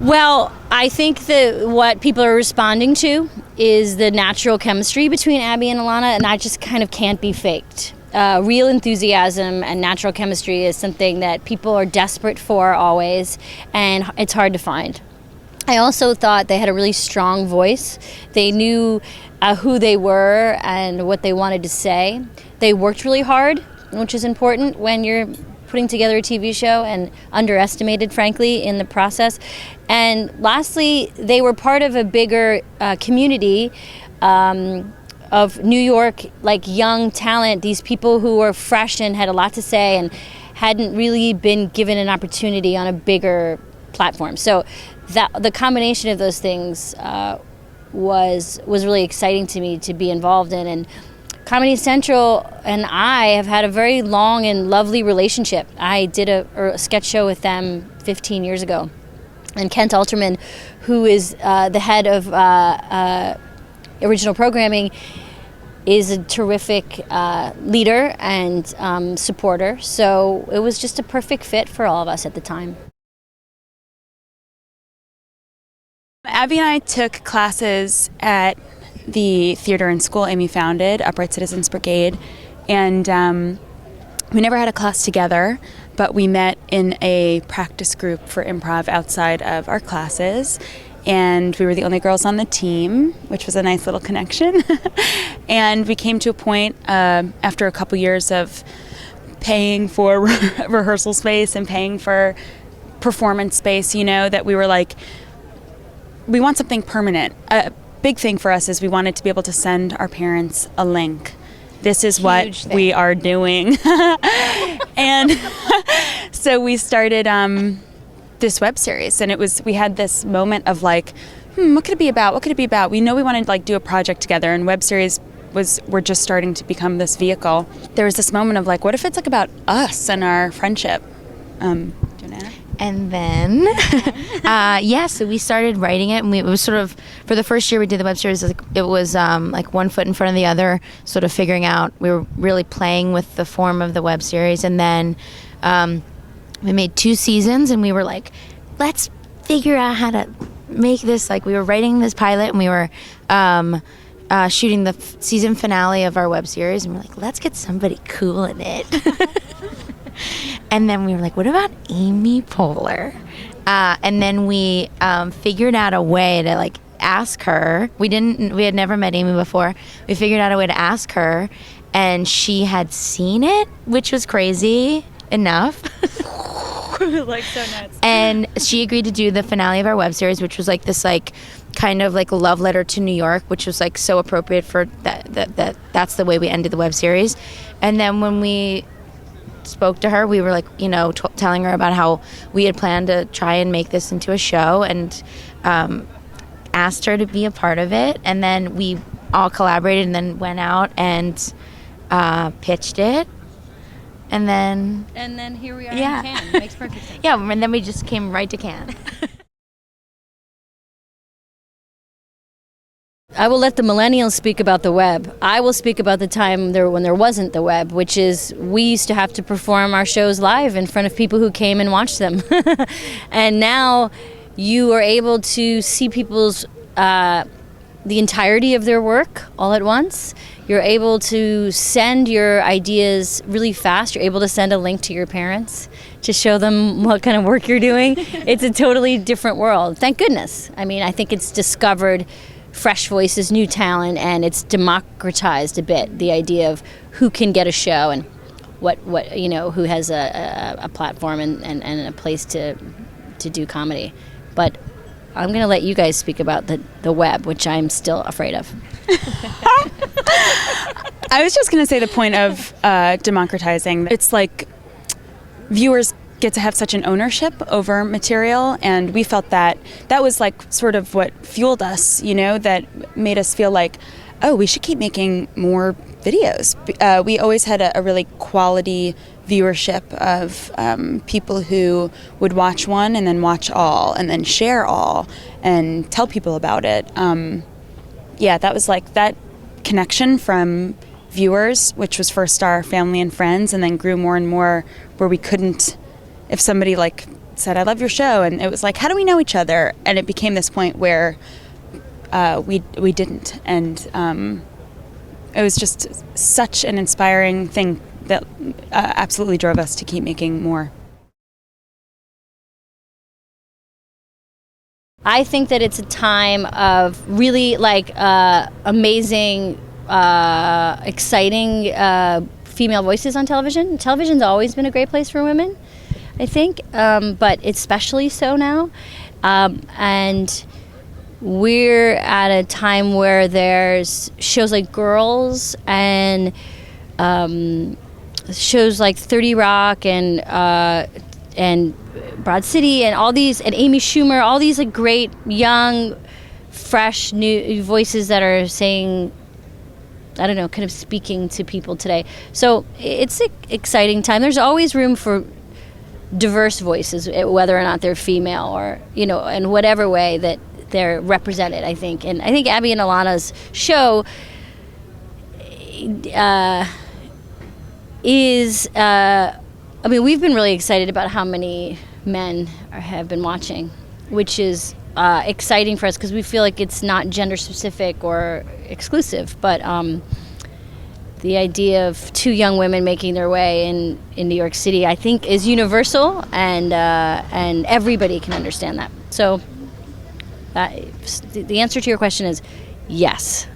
Well, I think that what people are responding to is the natural chemistry between Abbi and Ilana, and that just kind of can't be faked. Real enthusiasm and natural chemistry is something that people are desperate for always, and it's hard to find. I also thought they had a really strong voice. They knew who they were and what they wanted to say. They worked really hard, which is important when you're putting together a TV show, and underestimated, frankly, in the process. And lastly, they were part of a bigger community of New York, like young talent, these people who were fresh and had a lot to say and hadn't really been given an opportunity on a bigger platform. So the combination of those things was really exciting to me to be involved in. And Comedy Central and I have had a very long and lovely relationship. I did a sketch show with them 15 years ago. And Kent Alterman, who is the head of original programming, is a terrific leader and supporter. So it was just a perfect fit for all of us at the time. Abbi and I took classes at the theater and school Amy founded, Upright Citizens Brigade, and we never had a class together, but we met in a practice group for improv outside of our classes, and we were the only girls on the team, which was a nice little connection. And we came to a point after a couple years of paying for rehearsal space and paying for performance space, that we were like, we want something permanent. Big thing for us is we wanted to be able to send our parents a link. This is what we are doing. And so we started this web series, and we had this moment of like, what could it be about? What could it be about? We know we wanted to like do a project together, and web series we're just starting to become this vehicle. There was this moment of like, what if it's like about us and our friendship? And then, so we started writing it, and it was sort of, for the first year we did the web series, it was like one foot in front of the other, sort of figuring out, we were really playing with the form of the web series. And then we made 2 seasons, and we were like, let's figure out how to make this, like we were writing this pilot, and we were shooting the season finale of our web series, and we're like, let's get somebody cool in it. And then we were like, what about Amy Poehler? And then we figured out a way to like ask her. We had never met Amy before. We figured out a way to ask her, and she had seen it, which was crazy enough. Like so nuts. And she agreed to do the finale of our web series, which was like this like kind of like a love letter to New York, which was like so appropriate for that's the way we ended the web series. And then when we spoke to her, we were like, telling her about how we had planned to try and make this into a show, and asked her to be a part of it. And then we all collaborated, and then went out and pitched it. And then here we are in Cannes. It makes perfect sense. Yeah, and then we just came right to Cannes. I will let the millennials speak about the web. I will speak about the time when there wasn't the web, which is we used to have to perform our shows live in front of people who came and watched them. And now you are able to see people's the entirety of their work all at once. You're able to send your ideas really fast. You're able to send a link to your parents to show them what kind of work you're doing. It's a totally different world. Thank goodness. I mean, I think it's discovered fresh voices, new talent, and it's democratized a bit the idea of who can get a show and what who has a platform and a place to do comedy. But I'm going to let you guys speak about the web, which I'm still afraid of. I was just going to say the point of democratizing. It's like viewers get to have such an ownership over material, and we felt that was like sort of what fueled us, that made us feel like, oh, we should keep making more videos. We always had a really quality viewership of people who would watch one and then watch all and then share all and tell people about it. That was like that connection from viewers, which was first our family and friends, and then grew more and more where we couldn't, if somebody like said, "I love your show," and it was like, "How do we know each other?" And it became this point where we didn't, and it was just such an inspiring thing that absolutely drove us to keep making more. I think that it's a time of really amazing, exciting female voices on television. Television's always been a great place for women, I think, but especially so now. And we're at a time where there's shows like Girls and shows like 30 Rock and Broad City and all these, and Amy Schumer, all these like great young, fresh new voices that are saying, I don't know, kind of speaking to people today. So it's an exciting time. There's always room for diverse voices, whether or not they're female or, you know, in whatever way that they're represented, I think. And I think Abbi and Ilana's show is, I mean, we've been really excited about how many men have been watching, which is exciting for us because we feel like it's not gender specific or exclusive, but the idea of two young women making their way in New York City, I think, is universal, and everybody can understand that. So the answer to your question is yes.